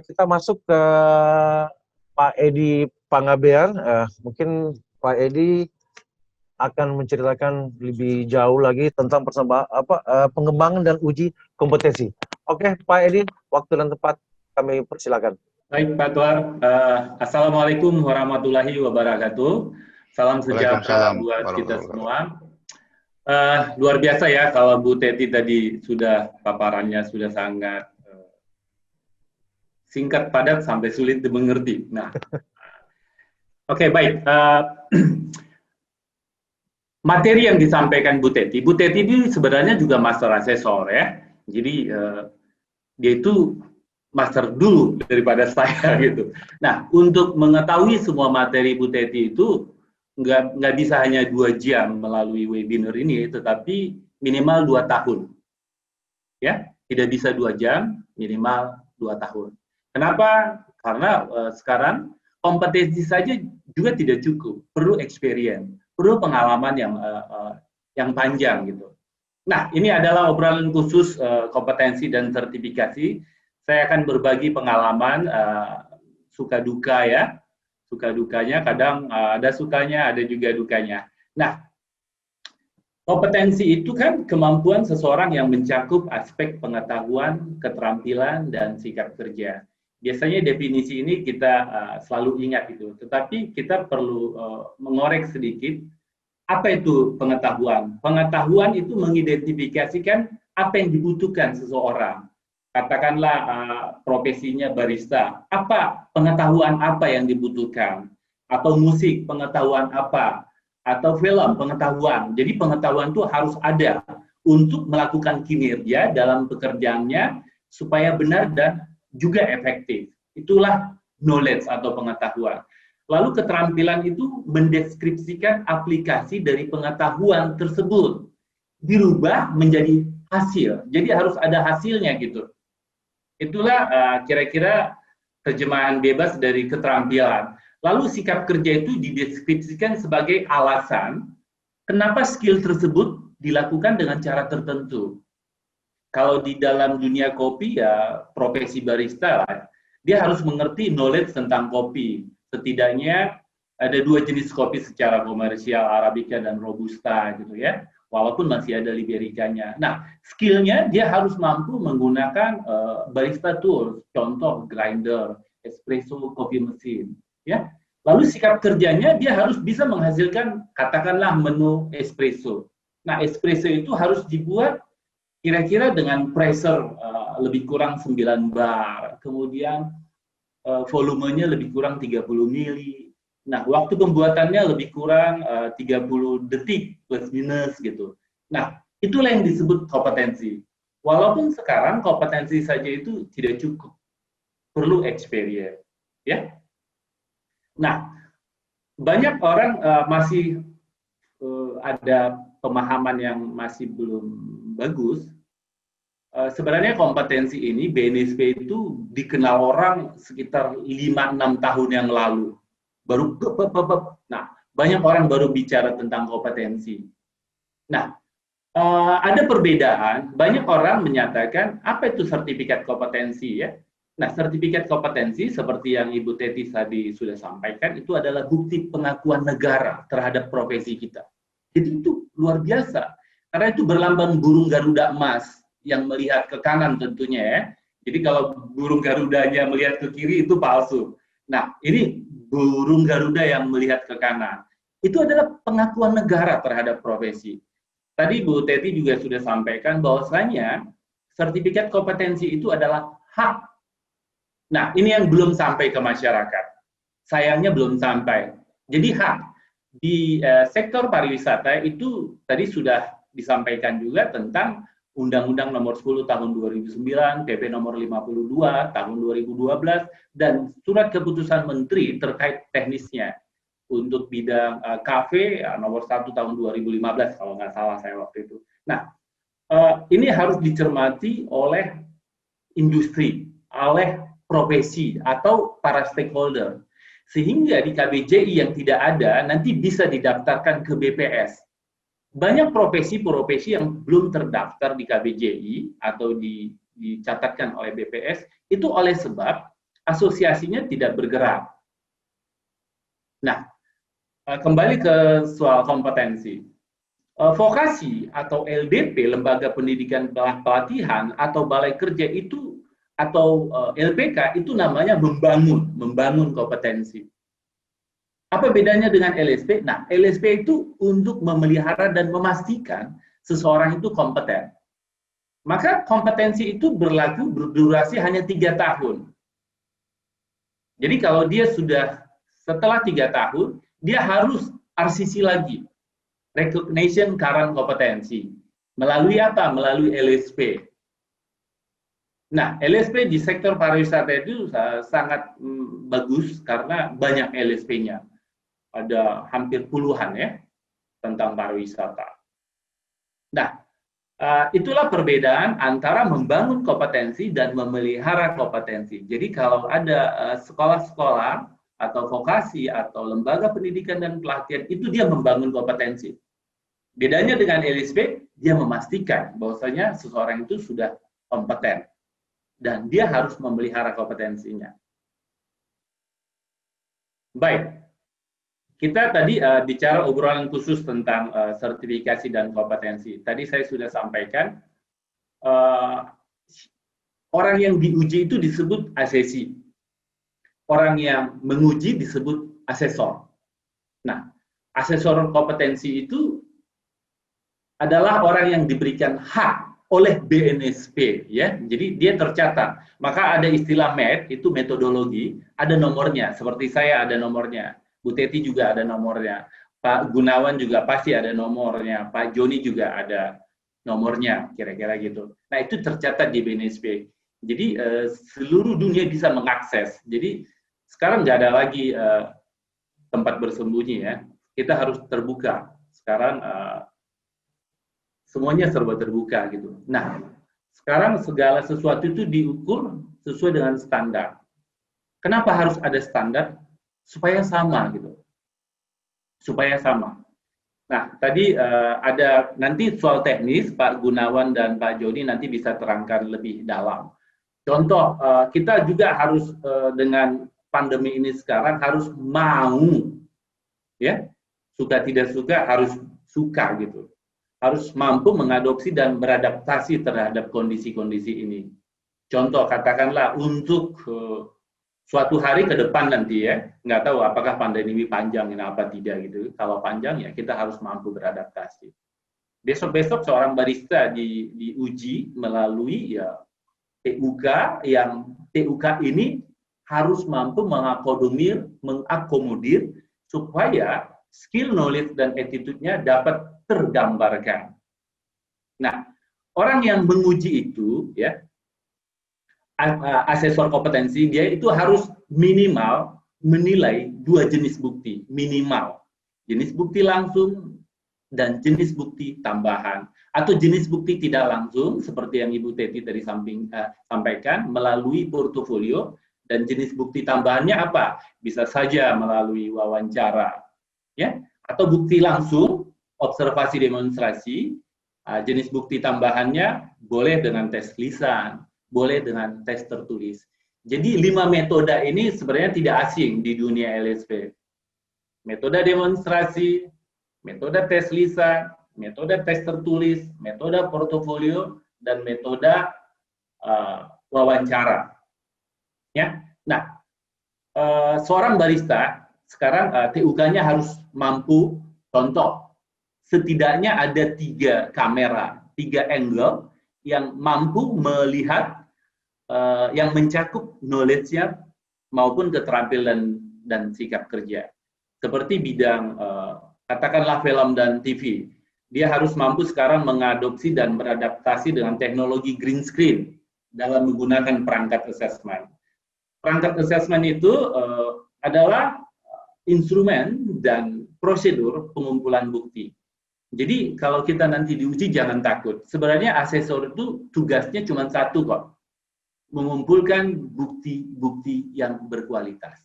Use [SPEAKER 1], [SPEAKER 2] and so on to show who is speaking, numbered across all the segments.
[SPEAKER 1] kita masuk ke Pak Edi Pangabean. Mungkin Pak Edi akan menceritakan lebih jauh lagi tentang pengembangan dan uji kompetensi. Oke, Pak Edi, waktu dan tempat kami persilakan.
[SPEAKER 2] Baik, Pak Tuar. Assalamualaikum warahmatullahi wabarakatuh. Salam sejahtera buat kita semua. Luar biasa ya kalau Bu Teti tadi sudah paparannya sudah sangat singkat, padat, sampai sulit dimengerti. Nah, oke, baik. Materi yang disampaikan Bu Teti ini sebenarnya juga master assessor ya. Jadi dia itu master dulu daripada saya gitu. Nah, untuk mengetahui semua materi Bu Teti itu nggak bisa hanya 2 jam melalui webinar ini, tetapi minimal 2 tahun. Ya, tidak bisa 2 jam, minimal 2 tahun. Kenapa? Karena sekarang kompetensi saja juga tidak cukup, perlu experience, perlu pengalaman yang panjang gitu. Nah, ini adalah obrolan khusus kompetensi dan sertifikasi. Saya akan berbagi pengalaman suka duka ya. Suka dukanya, kadang ada sukanya, ada juga dukanya. Nah, kompetensi itu kan kemampuan seseorang yang mencakup aspek pengetahuan, keterampilan, dan sikap kerja. Biasanya definisi ini kita selalu ingat itu, tetapi kita perlu mengorek sedikit. Apa itu pengetahuan? Pengetahuan itu mengidentifikasikan apa yang dibutuhkan seseorang. Katakanlah profesinya barista, apa pengetahuan apa yang dibutuhkan? Atau musik, pengetahuan apa? Atau film, pengetahuan. Jadi pengetahuan itu harus ada untuk melakukan kinerja dalam pekerjaannya supaya benar dan juga efektif. Itulah knowledge atau pengetahuan. Lalu keterampilan itu mendeskripsikan aplikasi dari pengetahuan tersebut dirubah menjadi hasil. Jadi harus ada hasilnya gitu. Itulah kira-kira terjemahan bebas dari keterampilan. Lalu sikap kerja itu dideskripsikan sebagai alasan kenapa skill tersebut dilakukan dengan cara tertentu. Kalau di dalam dunia kopi ya profesi barista lah, dia harus mengerti knowledge tentang kopi. Setidaknya ada 2 jenis kopi secara komersial, Arabica dan Robusta gitu ya. Walaupun masih ada Libericanya. Nah, skillnya dia harus mampu menggunakan barista tools, contoh grinder, espresso coffee machine, ya. Lalu sikap kerjanya dia harus bisa menghasilkan katakanlah menu espresso. Nah, espresso itu harus dibuat kira-kira dengan pressure lebih kurang 9 bar, kemudian volumenya lebih kurang 30 mili. Nah, waktu pembuatannya lebih kurang 30 detik plus minus gitu. Nah, itulah yang disebut kompetensi. Walaupun sekarang kompetensi saja itu tidak cukup, perlu experience, ya. Nah, banyak orang masih ada pemahaman yang masih belum bagus. Sebenarnya kompetensi ini BNSP itu dikenal orang sekitar 5-6 tahun yang lalu. Nah, banyak orang baru bicara tentang kompetensi. Nah, ada perbedaan. Banyak orang menyatakan apa itu sertifikat kompetensi ya. Nah, sertifikat kompetensi seperti yang Ibu Teti tadi sudah sampaikan itu adalah bukti pengakuan negara terhadap profesi kita. Jadi itu luar biasa. Karena itu berlambang burung Garuda emas yang melihat ke kanan tentunya ya. Jadi kalau burung Garudanya melihat ke kiri itu palsu. Nah, ini burung Garuda yang melihat ke kanan. Itu adalah pengakuan negara terhadap profesi. Tadi Bu Teti juga sudah sampaikan bahwasanya sertifikat kompetensi itu adalah hak. Nah, ini yang belum sampai ke masyarakat. Sayangnya belum sampai. Jadi hak. Di sektor pariwisata itu tadi sudah disampaikan juga tentang Undang-Undang Nomor 10 Tahun 2009, PP Nomor 52 Tahun 2012, dan Surat Keputusan Menteri terkait teknisnya untuk bidang kafe Nomor 1 Tahun 2015 kalau nggak salah saya waktu itu. Nah, ini harus dicermati oleh industri, oleh profesi atau para stakeholder, sehingga di KBJI yang tidak ada nanti bisa didaftarkan ke BPS. Banyak profesi-profesi yang belum terdaftar di KBJI atau dicatatkan oleh BPS itu oleh sebab asosiasinya tidak bergerak. Nah, kembali ke soal kompetensi. Vokasi atau LDP, Lembaga Pendidikan Pelatihan, atau Balai Kerja itu, atau LPK, itu namanya membangun kompetensi. Apa bedanya dengan LSP? Nah, LSP itu untuk memelihara dan memastikan seseorang itu kompeten. Maka kompetensi itu berdurasi hanya 3 tahun. Jadi kalau dia sudah setelah 3 tahun, dia harus RCC lagi. Recognition Current Kompetensi. Melalui apa? Melalui LSP. Nah, LSP di sektor pariwisata itu sangat bagus karena banyak LSP-nya. Ada hampir puluhan ya tentang pariwisata. Nah, itulah perbedaan antara membangun kompetensi dan memelihara kompetensi. Jadi kalau ada sekolah-sekolah atau vokasi atau lembaga pendidikan dan pelatihan, itu dia membangun kompetensi. Bedanya dengan LSP, dia memastikan bahwasanya seseorang itu sudah kompeten dan dia harus memelihara kompetensinya. Baik. Kita tadi bicara obrolan khusus tentang sertifikasi dan kompetensi. Tadi saya sudah sampaikan, orang yang diuji itu disebut asesi. Orang yang menguji disebut asesor. Nah, asesor kompetensi itu adalah orang yang diberikan hak oleh BNSP, ya. Jadi dia tercatat. Maka ada istilah MET, itu metodologi, ada nomornya. Seperti saya ada nomornya. Bu Teti juga ada nomornya, Pak Gunawan juga pasti ada nomornya, Pak Joni juga ada nomornya, kira-kira gitu. Nah, itu tercatat di BNSP. Jadi seluruh dunia bisa mengakses. Jadi sekarang nggak ada lagi tempat bersembunyi ya. Kita harus terbuka. Sekarang semuanya serba terbuka gitu. Nah, sekarang segala sesuatu itu diukur sesuai dengan standar. Kenapa harus ada standar? Supaya sama gitu, supaya sama. Nah, tadi ada nanti soal teknis, Pak Gunawan dan Pak Joni nanti bisa terangkan lebih dalam. Contoh, kita juga harus dengan pandemi ini sekarang harus mau, ya, suka tidak suka harus suka gitu, harus mampu mengadopsi dan beradaptasi terhadap kondisi-kondisi ini. Contoh, katakanlah untuk suatu hari ke depan nanti ya, nggak tahu apakah pandemi panjang ini apa tidak gitu. Kalau panjang ya kita harus mampu beradaptasi. Besok-besok seorang barista diuji melalui ya TUK, yang TUK ini harus mampu mengakomodir supaya skill, knowledge, dan attitude-nya dapat tergambarkan. Nah, orang yang menguji itu ya, asesor kompetensi, dia itu harus minimal menilai 2 jenis bukti, minimal. Jenis bukti langsung dan jenis bukti tambahan. Atau jenis bukti tidak langsung, seperti yang Ibu Teti tadi sampaikan, melalui portofolio, dan jenis bukti tambahannya apa? Bisa saja melalui wawancara, ya, atau bukti langsung, observasi demonstrasi. Jenis bukti tambahannya boleh dengan tes lisan, boleh dengan tes tertulis. Jadi 5 metode ini sebenarnya tidak asing di dunia LSP. Metode demonstrasi, metode tes lisan, metode tes tertulis, metode portofolio, dan metode wawancara. Ya, nah, seorang barista sekarang TUK-nya harus mampu, contoh, setidaknya ada 3 kamera, 3 angle yang mampu melihat, yang mencakup knowledge-nya maupun keterampilan dan sikap kerja. Seperti bidang, katakanlah film dan TV, dia harus mampu sekarang mengadopsi dan beradaptasi dengan teknologi green screen dalam menggunakan perangkat assessment. Perangkat assessment itu adalah instrumen dan prosedur pengumpulan bukti. Jadi kalau kita nanti diuji jangan takut. Sebenarnya asesor itu tugasnya cuma satu kok. Mengumpulkan bukti-bukti yang berkualitas.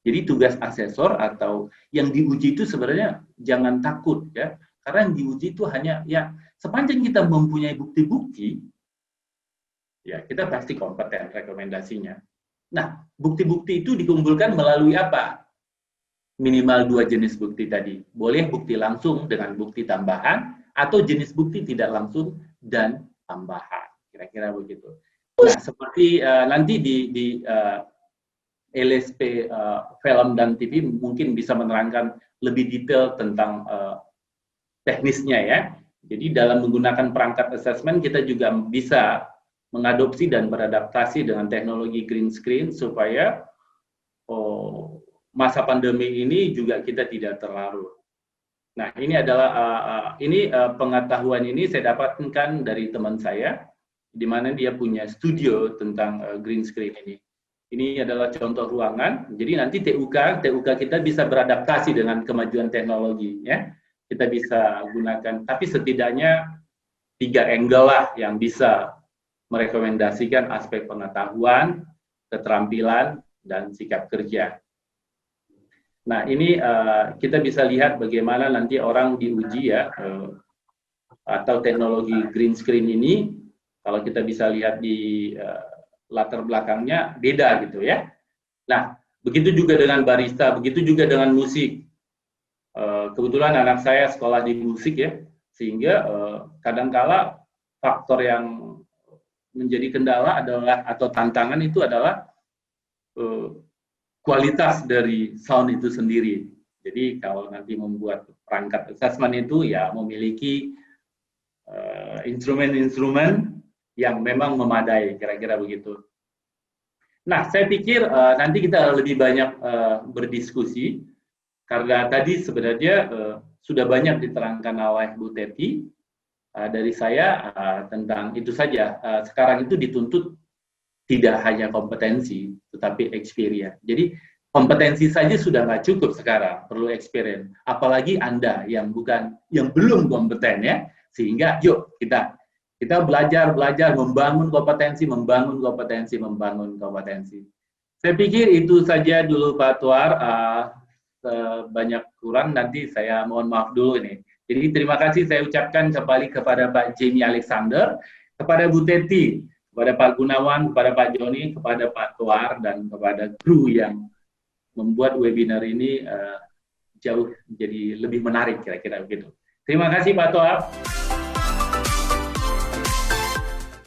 [SPEAKER 2] Jadi tugas asesor atau yang diuji itu sebenarnya jangan takut ya. Karena yang diuji itu hanya ya sepanjang kita mempunyai bukti-bukti, ya kita pasti kompeten rekomendasinya. Nah, bukti-bukti itu dikumpulkan melalui apa? Minimal 2 jenis bukti tadi. Boleh bukti langsung dengan bukti tambahan, atau jenis bukti tidak langsung dan tambahan. Kira-kira begitu. Nah, seperti nanti di LSP film dan TV mungkin bisa menerangkan lebih detail tentang teknisnya ya. Jadi dalam menggunakan perangkat assessment kita juga bisa mengadopsi dan beradaptasi dengan teknologi green screen supaya masa pandemi ini juga kita tidak terlarut. Nah, ini adalah pengetahuan ini saya dapatkan dari teman saya, di mana dia punya studio tentang green screen ini. Ini adalah contoh ruangan. Jadi nanti TUK kita bisa beradaptasi dengan kemajuan teknologi, ya. Kita bisa gunakan, tapi setidaknya 3 angle lah yang bisa merekomendasikan aspek pengetahuan, keterampilan, dan sikap kerja. Nah, ini kita bisa lihat bagaimana nanti orang diuji ya, atau teknologi green screen ini, kalau kita bisa lihat di latar belakangnya beda gitu ya. Nah, begitu juga dengan barista, begitu juga dengan musik. Kebetulan anak saya sekolah di musik ya, sehingga kadangkala faktor yang menjadi kendala adalah, atau tantangan itu adalah kualitas dari sound itu sendiri. Jadi kalau nanti membuat perangkat assessment itu ya memiliki instrumen-instrumen yang memang memadai, kira-kira begitu. Nah, saya pikir nanti kita lebih banyak berdiskusi, karena tadi sebenarnya sudah banyak diterangkan oleh Bu Teti. Dari saya tentang itu saja. Sekarang itu dituntut tidak hanya kompetensi, tetapi experience. Jadi kompetensi saja sudah nggak cukup sekarang, perlu experience. Apalagi Anda yang belum kompeten ya, sehingga yuk kita belajar membangun kompetensi. Saya pikir itu saja dulu Pak Tuar. Banyak kurang nanti saya mohon maaf dulu ini. Jadi terima kasih saya ucapkan kembali kepada Pak Jamie Alexander, kepada Bu Teti, kepada Pak Gunawan, kepada Pak Joni, kepada Pak Tuar, dan kepada kru yang membuat webinar ini jauh jadi lebih menarik, kira-kira begitu. Terima kasih Pak Tuar.